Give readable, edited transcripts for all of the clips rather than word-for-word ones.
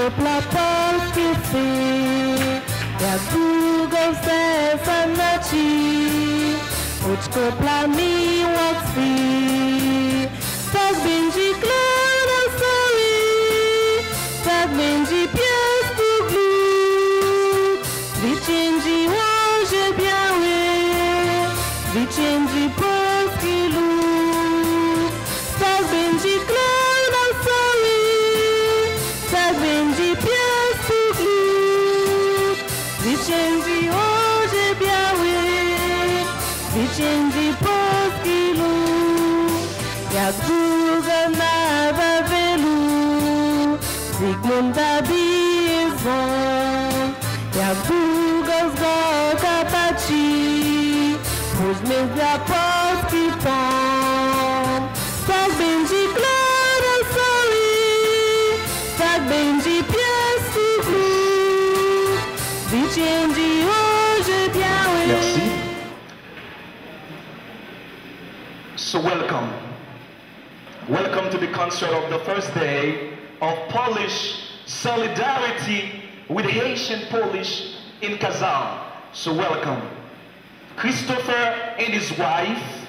la polski, jak długo serca naci, uczko dla miłości, tak będzie klara soli, tak będzie piasku glut, zwycięży łoże białe, zwycięży polski lud, tak będzie klara soli, tak będzie piasku glut, zwycięży łoże białe, zwycięży polski lud, jak długo na Wawelu, Zygmunta Bizon, jak długo z Boga patrzy, pójdźmy dla Polski dom. Tak będzie klara soli, tak będzie piasku glut, zwycięży orze białe. Merci. So welcome. Welcome to the concert of the first day of Polish solidarity with Haitian Polish in Kazan. So welcome. Christopher and his wife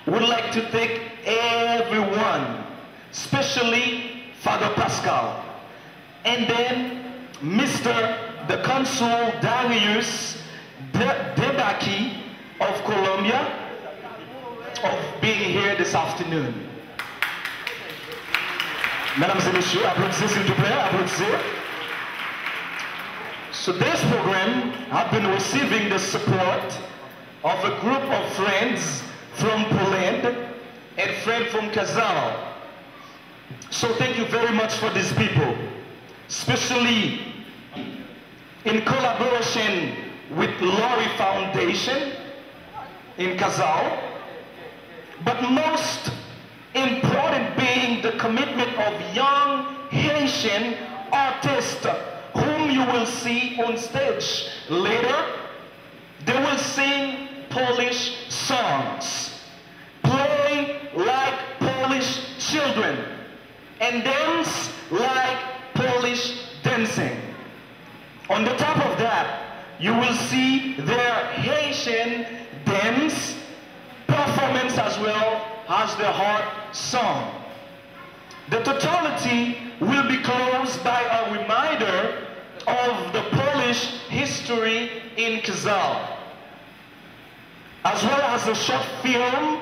would like to thank everyone, especially Father Pascal, and then Mr. the Consul Darius Debaki of Colombia, of being here this afternoon. Mesdames et messieurs, applaudissez s'il vous plaît, applaudissez. So this program has been receiving the support of a group of friends from Poland and friends from Kazan. So thank you very much for these people, especially in collaboration with Lori Foundation in Kazan, but most important being the commitment of young Haitian artists whom you will see on stage later. They will sing Polish songs, play like Polish children, and dance like Polish dancing. On the top of that, you will see their Haitian dance performance as well as their heart song. The totality will be closed by a reminder of the Polish history in Kazan, as well as a short film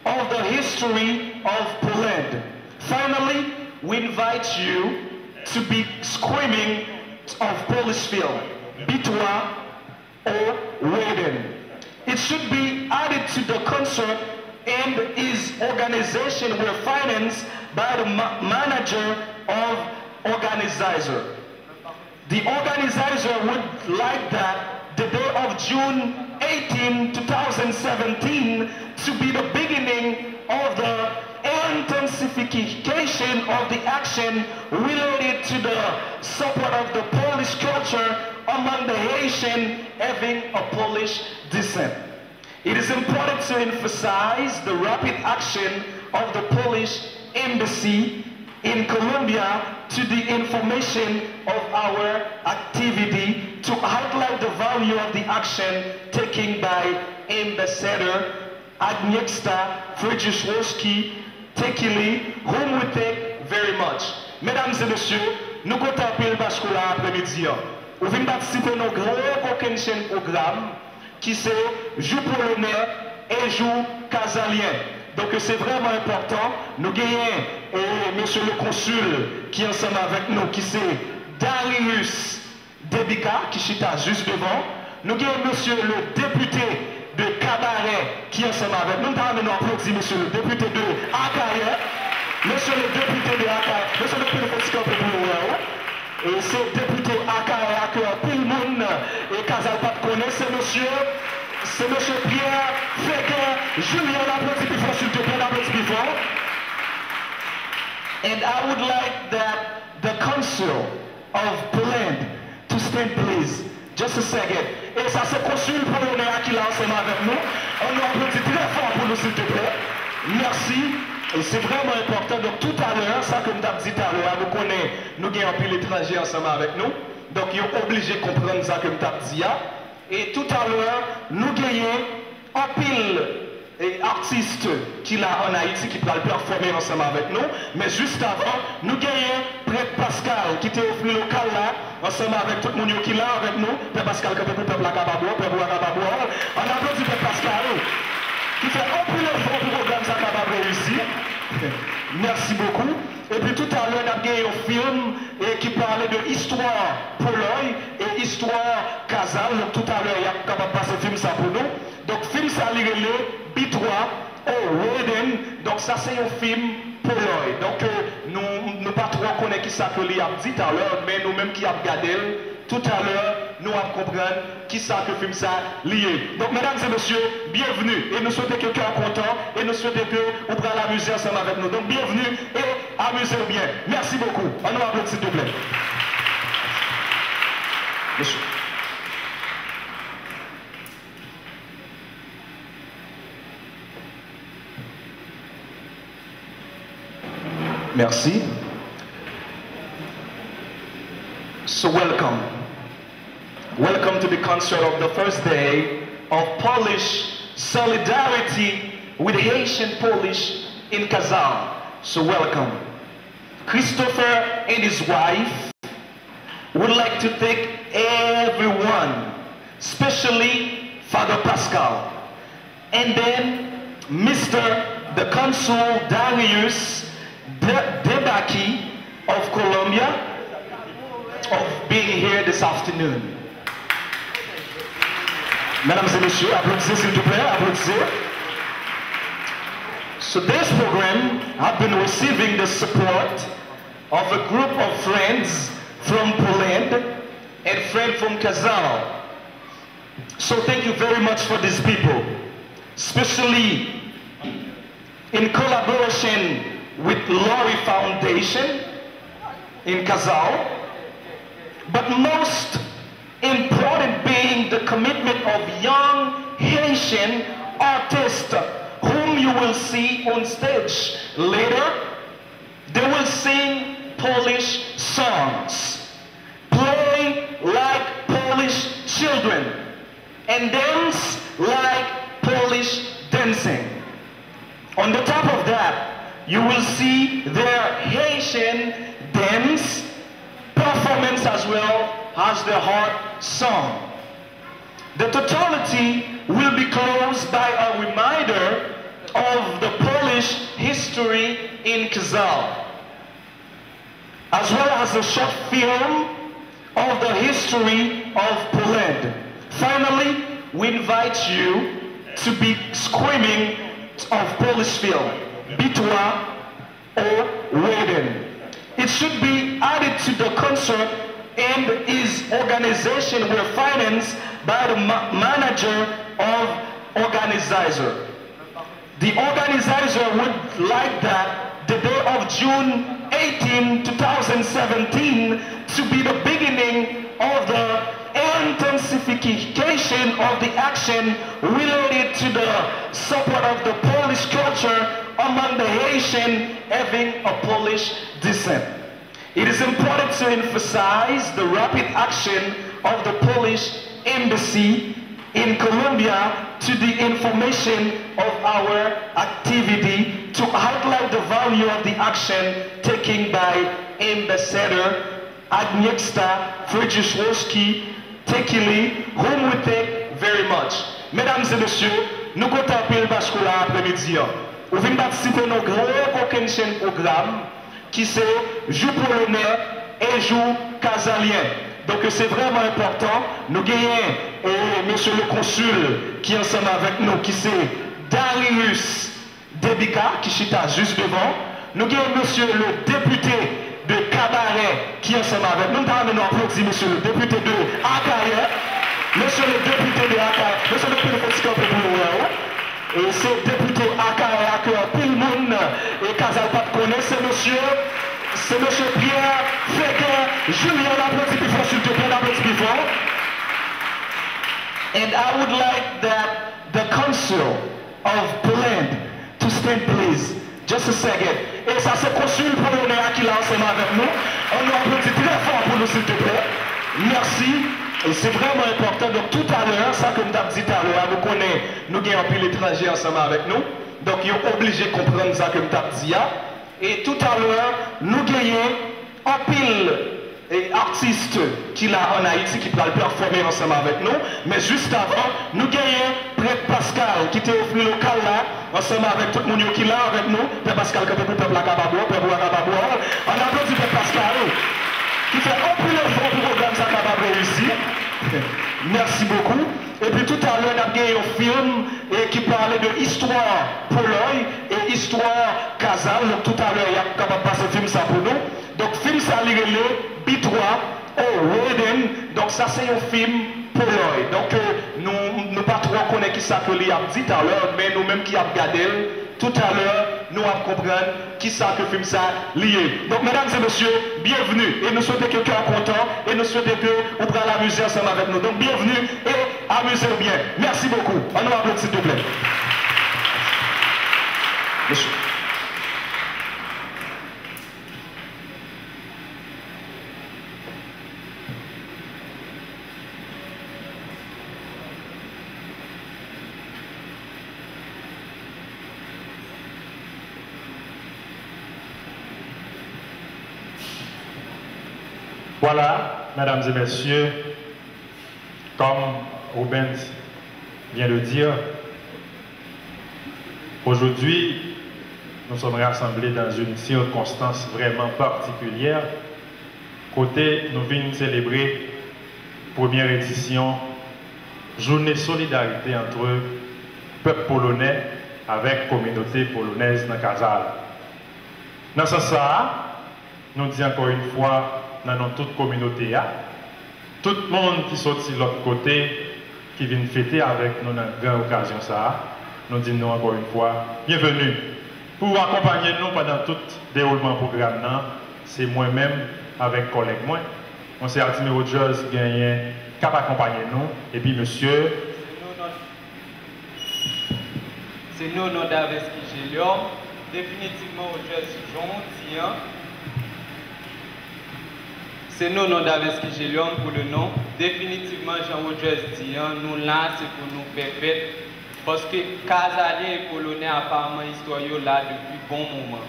of the history of Poland. Finally, we invite you to be screaming of Polish film, Bitwa or Weden. It should be added to the concert, and his organization were financed by the manager of organizer. The organizer would like that the day of June 18, 2017 to be the beginning of the intensification of the action related to the support of the Polish culture among the Haitian having a Polish descent. It is important to emphasize the rapid action of the Polish embassy in Colombia to the information of our activity to highlight the value of the action taken by Ambassador Agnieszka Friedrichowski Tekili, whom we thank very much. Mesdames et messieurs, nous comptons pile parce que l'après-midi, nous venons participer à nos grands programmes qui c'est jour polonais et jour casalien. Donc c'est vraiment important. Nous gagnons monsieur le consul qui est ensemble avec nous, qui c'est Darius Debika, qui chita juste devant. Nous gagnons monsieur le député de Cabaret qui est ensemble avec nous. Nous applaudissons monsieur le député de Akaye. Monsieur le député de Akaye. Monsieur le député de et c'est député Akaye que tout le monde et Kazalpat connaît, c'est monsieur Pierre Féguin Julien, l'applaudit before, s'il te plaît, l'applaudit before. And I would like that the consul of Poland to stand, please. Just a second. Et ça, c'est consul polonais qui est là ensemble avec nous. On nous applaudit très fort pour nous, s'il te plaît. Merci. c'est vraiment important. Donc tout à l'heure, ça que nous avons dit tout à l'heure, vous connaissez, nous avons un peu l'étranger ensemble avec nous. Donc ils sont obligés de comprendre ça que nous avons dit. Et tout à l'heure, nous avons un pile artistes qui là en Haïti qui va performer ensemble avec nous. Mais juste avant, nous avons Prêtre Pascal qui était au flux local là, ensemble avec tout le monde qui est là avec nous. Prêtre Pascal qui est pour le peuple à Kababo, peuple à Kababo. On applaudit Prêtre Pascal qui fait un peu l'effort pour le programme ça Kababo réussir. Merci beaucoup. Et puis tout à l'heure, on a gagné un film qui parlait de histoire Pologne et histoire Kazal. Donc tout à l'heure, il y a capable de passer le film ça pour nous. Donc film ça lié B3 Weden. Donc ça c'est un film Pologne. Donc nous pas trop connaître qui ça que lui a dit tout à l'heure, mais nous-mêmes qui avons regardé tout à l'heure, nous allons comprendre qui ça que film ça lié. Donc mesdames et messieurs, bienvenue. Et nous souhaitons que quelqu'un content et nous souhaitons que vous preniez l'amuser ensemble avec nous. Donc bienvenue et amusez-vous bien. Merci beaucoup. On nous applaudit s'il vous plaît. Monsieur. Merci. So welcome. Welcome to the concert of the first day of Polish solidarity with Haitian Polish in Kazan. So welcome. Christopher and his wife would like to thank everyone, especially Father Pascal, and then Mr. the Consul Darius Debaki of Colombia, of being here this afternoon. Mesdames et messieurs, applaudissez s'il vous plaît, applaudissez. So this program has been receiving the support of a group of friends from Poland and friends from Kazan. So thank you very much for these people, especially in collaboration with Lori Foundation in Kazan, but most important being the commitment of young Haitian artists whom you will see on stage later. They will sing Polish songs, play like Polish children, and dance like Polish dancing. On the top of that, you will see their Haitian dance performance as well as their heart song. The totality will be closed by a reminder of the Polish history in Kazan, as well as a short film of the history of Poland. Finally, we invite you to be screaming of Polish film, Bitwa or Weden. It should be added to the concert, and his organization were financed by the manager of organizer. The organizer would like that the day of June 18, 2017 to be the beginning of the intensification of the action related to the support of the Polish culture among the Haitian having a Polish descent. It is important to emphasize the rapid action of the Polish embassy in Colombia to the information of our activity to highlight the value of the action taken by Ambassador Agnieszka Friedrichowski Tekili, whom we thank very much. Mesdames et messieurs, nous comptons le bascule après-midi. Nous venons participer à nos grands chaîne programme qui c'est jour polonais et jour casalien. Donc c'est vraiment important. Nous gagnons monsieur le consul qui est ensemble avec nous, qui c'est Darius Debika, qui chita juste devant. Nous gagnons monsieur le député de Cabaret qui est ensemble avec nous. Nous applaudissons monsieur le député de Akaye. Monsieur le député de Akaye. Monsieur le député de et ce député Akaye que tout le monde et Kazal pas connaît, c'est monsieur Pierre Féguin Julien. L'applaudit plus fort, s'il te plaît, l'applaudit plus fort. And I would like that the Consul of Poland to stand, please. Just a second. Et ça, c'est consul polonais qui est là ensemble avec nous. On nous applaudit très fort pour nous, s'il te plaît. Merci. Et c'est vraiment important. Donc, tout à l'heure, ça, comme tu as dit tout à l'heure, nous connaissons, nous avons un pile étranger ensemble avec nous. Donc, ils sont obligés de comprendre ça, comme tu as dit. Et tout à l'heure, nous gagnons un pile artiste qui là en Haïti qui peut le performer ensemble avec nous. Mais juste avant, nous gagnons Prêtre Pascal qui était au flux local là, ensemble avec tout le monde qui est là avec nous. Prêtre Pascal, que pour peuple Acababo, peuple Acababo. On applaudit Prêtre Pascal qui fait un peu l'effort pour le programme Acababo ici. Merci beaucoup. Et puis tout à l'heure, on a gagné un film qui parlait de histoire Pologne et histoire Kazan. Donc tout à l'heure, il y a capable de passer film ça pour nous. Donc film ça, il est B3 au Wedding. Donc ça, c'est un film Pologne. Donc nous pas trop connaître qui ça que lui a dit tout à l'heure, mais nous-mêmes qui avons regardé tout à l'heure, nous allons comprendre qui ça que film ça lié. Donc mesdames et messieurs, bienvenue. Et nous souhaitons que quelqu'un content et nous souhaitons que vous preniez l'amuser ensemble avec nous. Donc bienvenue et amusez-vous bien. Merci beaucoup. On nous applaudit s'il vous plaît. Monsieur. Voilà, mesdames et messieurs, comme Rubens vient de dire, aujourd'hui, nous sommes rassemblés dans une circonstance vraiment particulière. Côté, nous venons célébrer première édition Journée solidarité entre peuple polonais avec communauté polonaise dans Kazal. Dans ce sens, nous disons encore une fois, dans toute communauté, tout le monde qui sorti de l'autre côté, qui vient fêter avec nous dans une grande occasion, nous disons encore une fois, bienvenue. Pour accompagner nous pendant tout le déroulement du programme, c'est moi-même avec collègues moi. On s'est Artimé Rogers gagné, cap accompagner nous, et puis monsieur. C'est nous, notre Daveski Gélium, définitivement Rogers Jean. C'est nous, notre Daveski Gélium pour le nom. Définitivement Jean-Rogers Dian, nous là, c'est pour nous faire fête. Parce que Kazalien et Polonais, apparemment, histoire là depuis bon moment.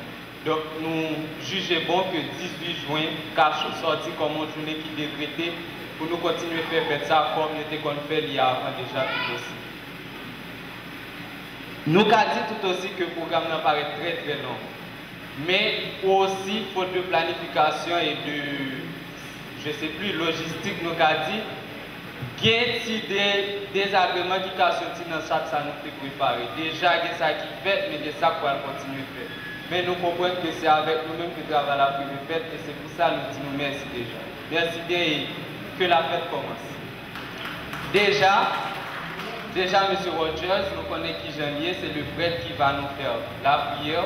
Donc, nous jugeons bon que 18 juin, car sorti comme une journée qui est décrétée, pour nous continuer à faire ça comme nous était qu'on fait il y a avant déjà tout aussi. Nous avons dit tout aussi que le programme nous paraît très très long. Mais aussi, faute de planification et de, je ne sais plus, logistique, nous avons dit, il y a des agréments qui sont sortis dans chaque ça nous fait préparer. Déjà, il y a ça qui fait, mais il y a ça pour continuer à faire. Mais nous comprenons que c'est avec nous-mêmes que nous travaillons la première fête et c'est pour ça que nous disons merci déjà. Merci bien et que la fête commence. Déjà, M. Rogers, nous connaissons qui Jean-Lier, c'est le prêtre qui va nous faire la prière.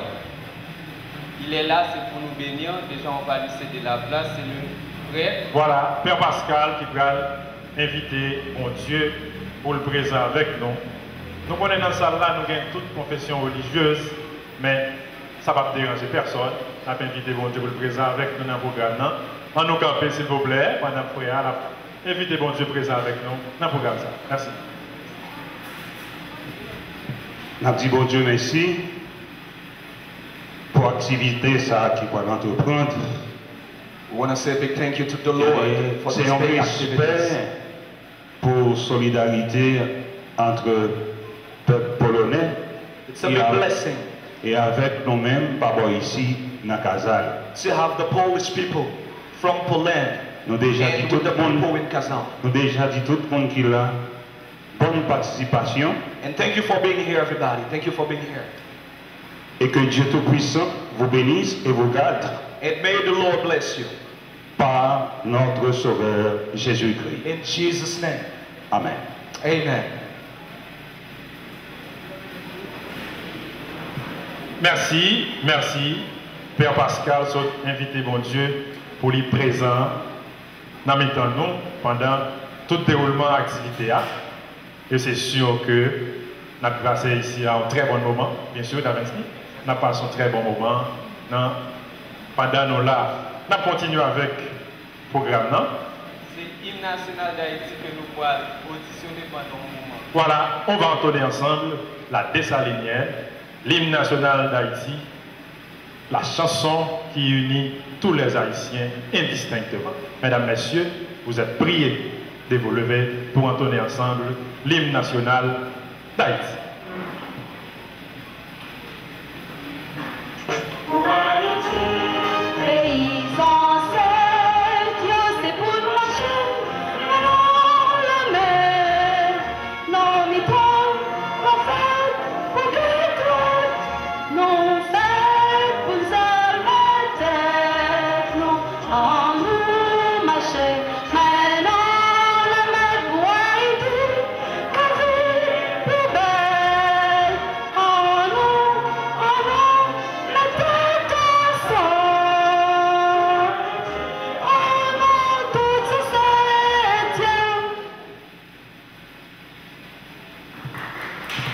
Il est là, c'est pour nous bénir. Déjà, on va lui céder la place, c'est le prêtre. Voilà, Père Pascal qui va inviter mon Dieu pour le présent avec nous. Nous connaissons dans cette salle-là, nous avons toute confession religieuse, mais ça ne va pas déranger personne. On a invité mon Dieu pour le présent avec nous dans le programme. En nous camper, s'il vous plaît, pendant la prière, invitez mon Dieu présent avec nous dans le programme. Merci. Nous dit bon Dieu merci pour l'activité ça qui va entreprendre. We want to say a big thank you to the Lord for C'est this un big respect activities. pour solidarité entre peuple polonais It's a big blessing et avec nous-mêmes, papa ici, dans Kazal. to have the Polish people from Poland Nous déjà dit and tout with the le monde, people in Kazan. nous déjà dit tout le monde qui a bonne participation And thank you for being here, everybody. Thank you for being here. et que Dieu Tout-Puissant vous bénisse et vous garde And may the Lord bless you. par notre Sauveur Jésus-Christ. In Jesus' name. Amen. Amen. Merci, merci. Père Pascal, invité mon Dieu pour lui présent dans nous pendant tout le déroulement de l'activité. Et c'est sûr que nous avons passé ici à un très bon moment, bien sûr, Davinsky. nous passons un très bon moment. Non? Pendant nous là, nous continuons avec le programme. Non? C'est l'hymne national d'Haïti que nous pourrons auditionner pendant un moment. Voilà, on va entonner ensemble la dessalinienne, l'hymne national d'Haïti, la chanson qui unit tous les Haïtiens indistinctement. Mesdames, Messieurs, vous êtes priés de vous lever pour entonner ensemble l'hymne national d'Haïti.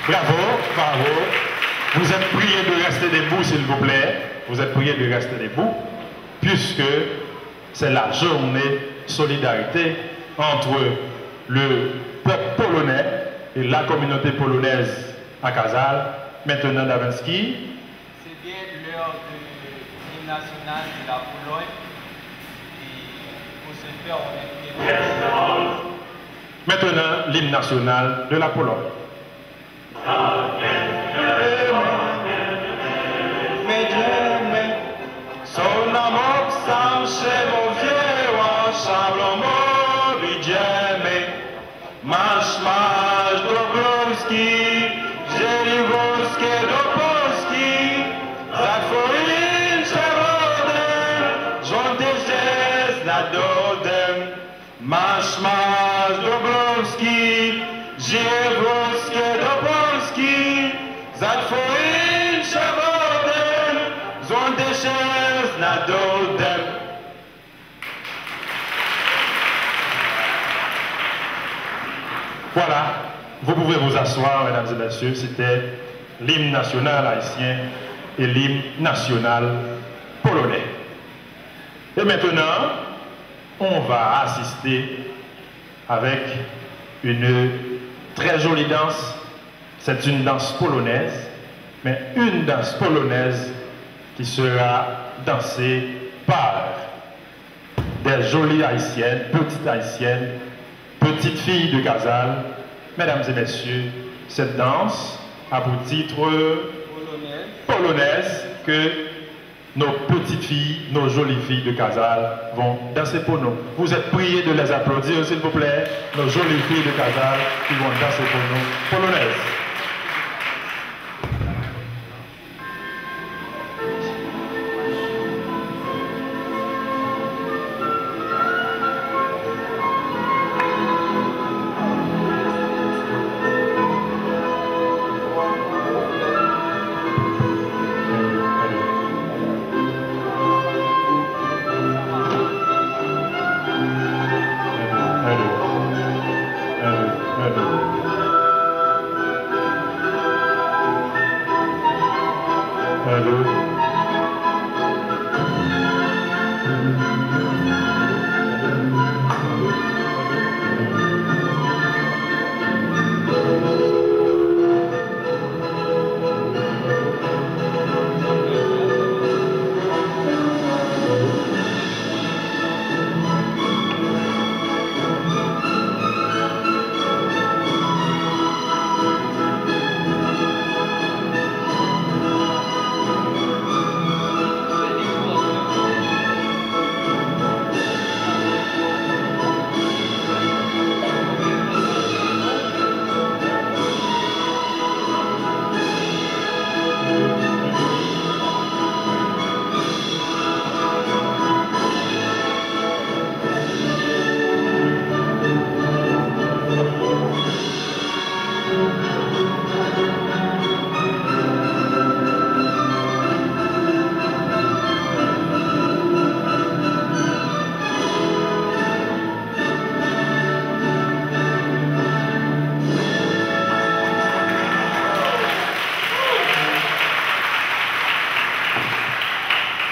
Bravo, bravo. Vous êtes priés de rester debout, s'il vous plaît. Vous êtes priés de rester debout, puisque c'est la journée solidarité entre le peuple polonais et la communauté polonaise à Casal. Maintenant, Davinsky. C'est bien l'heure de l'hymne national de la Pologne. Et pour ce faire, on est bien. Maintenant, l'hymne national de la Pologne. Masz Dobrowski, Żeliwowskie do Polski, za twoim przewodem, rządy się z narodem. Masz Dobrowski, Żeliwowskie do Polski, za twoim przewodem, rządy się z narodem. Voilà, vous pouvez vous asseoir, mesdames et messieurs. C'était l'hymne national haïtien et l'hymne national polonais. Et maintenant, on va assister avec une très jolie danse. C'est une danse polonaise, mais une danse polonaise qui sera dansée par des jolies haïtiennes, petites filles de Casal. Mesdames et messieurs, cette danse a pour titre polonaise que nos petites filles, nos jolies filles de Casal vont danser pour nous. Vous êtes priés de les applaudir, s'il vous plaît, nos jolies filles de Casal qui vont danser pour nous, polonaises.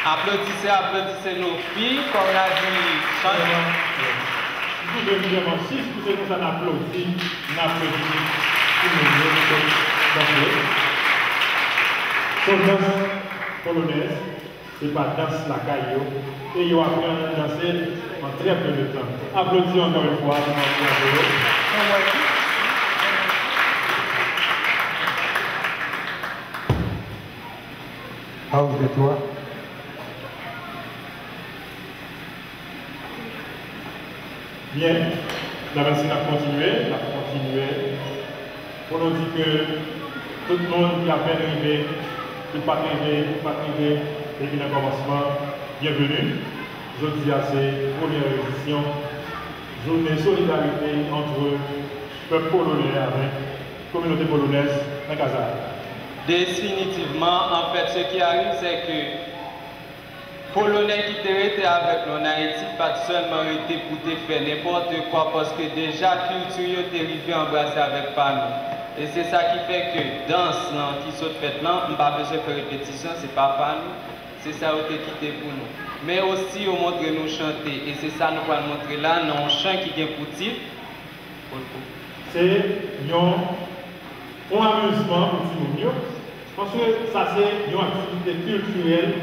Applaudissez, applaudissez nos filles, comme l'a dit Chantal. Vous pouvez vraiment, si vous êtes un applaudi, un applaudi, tout le monde danser. Son danse polonaise, c'est pas danse la caillou, et ils apprennent à danser en très peu de temps. Applaudissez encore une fois, House de toi. Bien, la machine a continué, On nous dit que tout le monde qui a peine arrivé, qui n'est pas arrivé, et qui n'a pas commencement, bienvenue. Je dis à ces premières éditions, journée solidarité entre peuple polonais avec la communauté polonaise dans Kazakh. Définitivement, en fait, ce qui arrive, c'est que Polonais qui étaient avec nous en Haïti, pas seulement été pour te faire n'importe quoi, parce que déjà, culture est arrivé embrasser avec nous. Et c'est ça qui fait que danse qui saute fait là, on n'a pas besoin de faire répétition, c'est pas nous, c'est ça qui est quitté pour nous. Mais aussi, on montre nous chanter, et c'est ça nous allons montrer là, dans un chant qui est pour titre. C'est un amusement pour tout le monde, parce que ça c'est une activité culturelle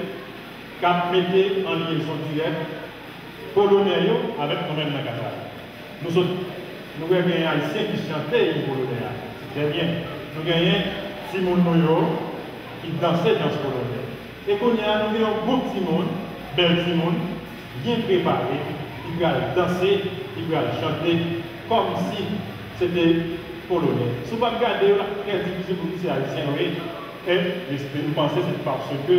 qui a mis en liaison directe polonais avec nous-mêmes dans Kazakh. Nous avons des Haïtiens qui chantaient les polonais. Très bien. Nous avons Simon Noyo qui dansait dans ce polonais. Et qu'on nous avons un beau Simon, bel Simon, bien préparé, qui va danser, qui va chanter comme si c'était polonais. Si vous regardez, on a très difficile pour les Haïtiens, et nous pensons que c'est parce que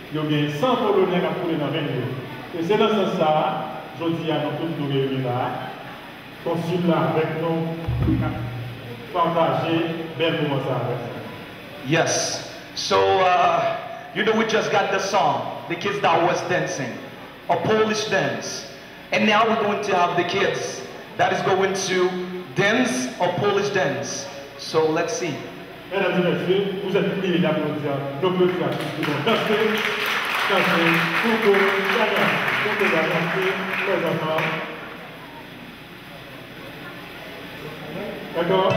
il y a 100 polonais qui ont coulé dans 20 jours. Et c'est dans ce sens-là, je dis à nous tous nous réunir là, consul là avec nous, partager bel moment ça avec nous. Yes. So, you know, we just got the song, the kids that was dancing, a Polish dance. And now we're going to have the kids that is going to dance a Polish dance. So, let's see. Mesdames et messieurs, vous êtes priés d'applaudir nos petits artistes qui vont danser, pour que les enfants. D'accord?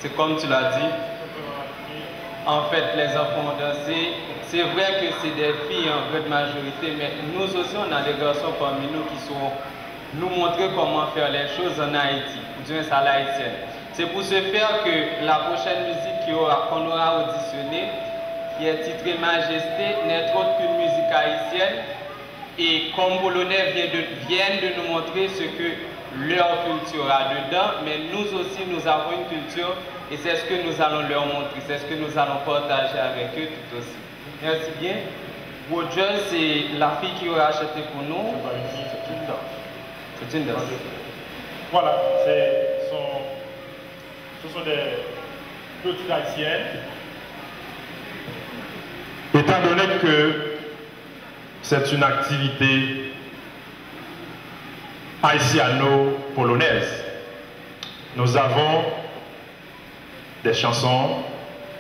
C'est comme tu l'as dit. En fait, les enfants ont dansé. C'est vrai que c'est des filles en grande majorité, mais nous aussi, on a des garçons parmi nous qui sont nous montrer comment faire les choses en Haïti, ou du moins à l'haïtienne. C'est pour ce faire que la prochaine musique qu'on aura auditionnée, qui est titrée Majesté, n'est autre qu'une musique haïtienne. Et comme Polonais viennent de nous montrer ce que leur culture là-dedans, mais nous aussi, nous avons une culture et c'est ce que nous allons leur montrer, c'est ce que nous allons partager avec eux tout aussi. Merci bien. Roger, c'est la fille qui aura acheté pour nous. C'est une danse. C'est une danse. Voilà, ce sont des petites haïtiennes. Étant donné que c'est une activité haïtiano-polonaise, nous avons des chansons,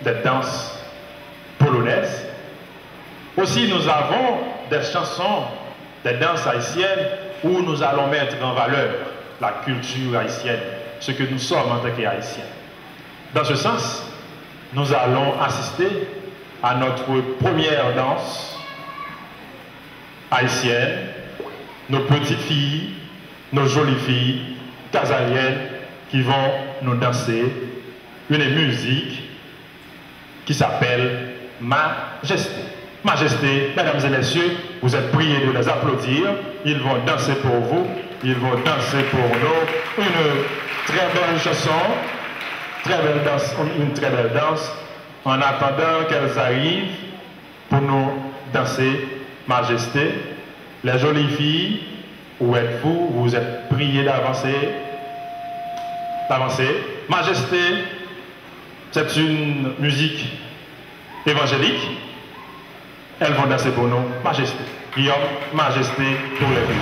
des danses polonaises. Aussi, nous avons des chansons, des danses haïtiennes où nous allons mettre en valeur la culture haïtienne, ce que nous sommes en tant qu'Haïtiens. Dans ce sens, nous allons assister à notre première danse haïtienne, nos petites filles, nos jolies filles casaliennes qui vont nous danser une musique qui s'appelle Majesté. Majesté, mesdames et messieurs, vous êtes priés de les applaudir. Ils vont danser pour vous, ils vont danser pour nous. Une très belle chanson, très belle danse, une très belle danse. En attendant qu'elles arrivent pour nous danser Majesté, les jolies filles, où êtes-vous? Vous êtes priés d'avancer. Majesté, c'est une musique évangélique. Elles vont danser pour nous. Majesté. Guillaume, Majesté pour les filles.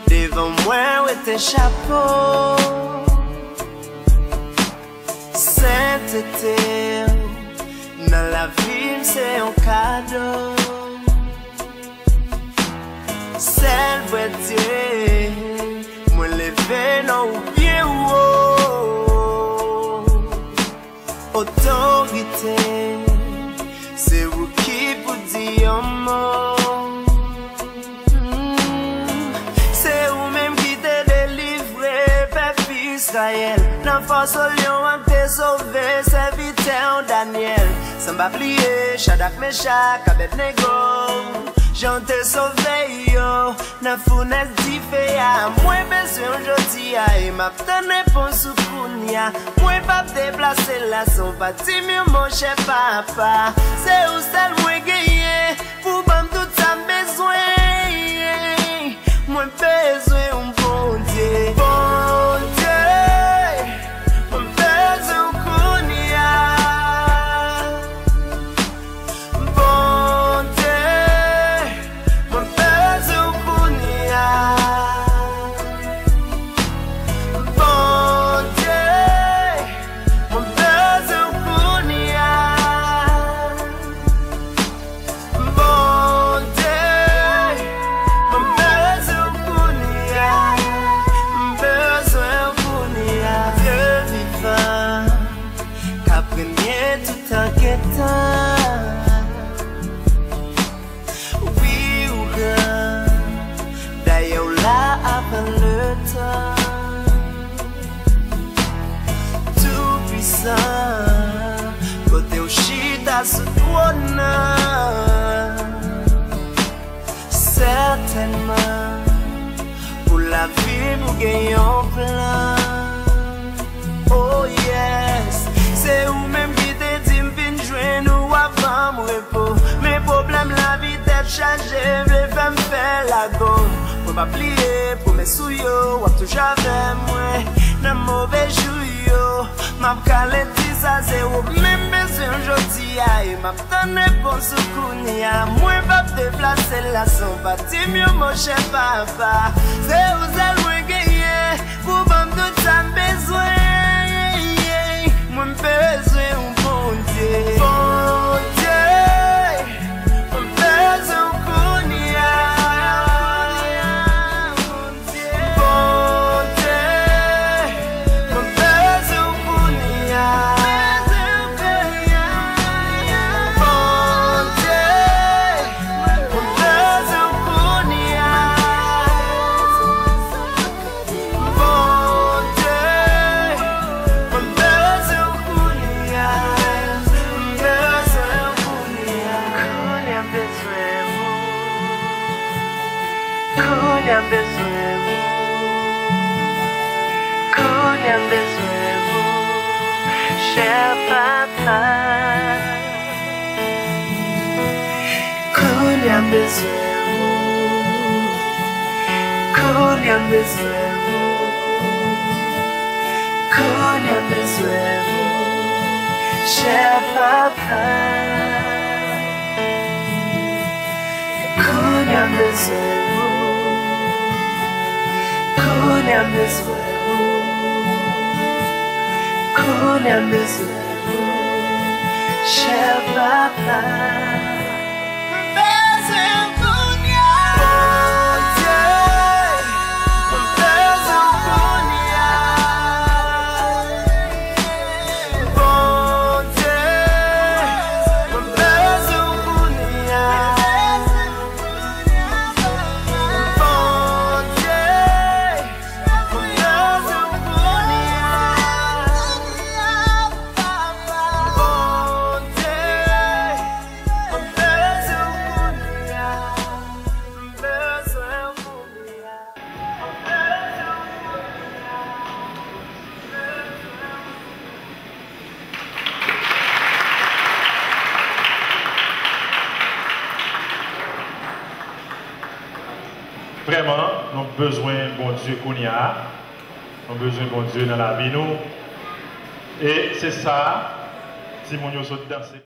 Devant moi, où est tes chapeaux? Sainteté, dans la ville, c'est un cadeau. Celle voitier, moi levé, non, ou bien haut. Autorité, c'est vous qui vous dit un mot. Israël, dans force au lion, on te sauvé, serviteur Daniel. Sans m'a plier, Shadrach, Meshach, Abednego. J'en te sauvé, yo, dans fournaise d'Iféa. Moi, besoin aujourd'hui, et m'a donné pour soukounia. Moi, pas déplacer la son bâti, mieux mon cher papa. C'est où seul moi gagné, pour bam tout ça besoin. Moi, besoin, un bon Dieu. Bon Dieu. Oui ou rien, d'ailleurs là avant le temps, tout puissant, côté au chita sous trône, certainement, pour la vie nous gagnons plein. Oh yes, c'est où même qui te dit nous avant mon repos. Mes problèmes, la vie tête chargée, me fait me faire la go. Pour pas plier, pour mes souillots, ou toujours avec moi. Dans mauvais jour, m'a calé ça zéro. Même besoin aujourd'hui, et m'a donné pour soukounia. Moi, pas déplacer la son bâti, mieux mon cher papa. C'est vous allez moi gagner, pour me tout ça besoin. Moi, besoin. besoin Konya besoin Konya besoin cher papa Konya besoin Konya besoin Konya besoin cher papa Konya besoin Konya besoin Konya besoin cher papa Vraiment, nous avons besoin de bon Dieu qu'on y a. Nous avons besoin de bon Dieu dans la vie. Nous. Et c'est ça, si mon yo saute danser.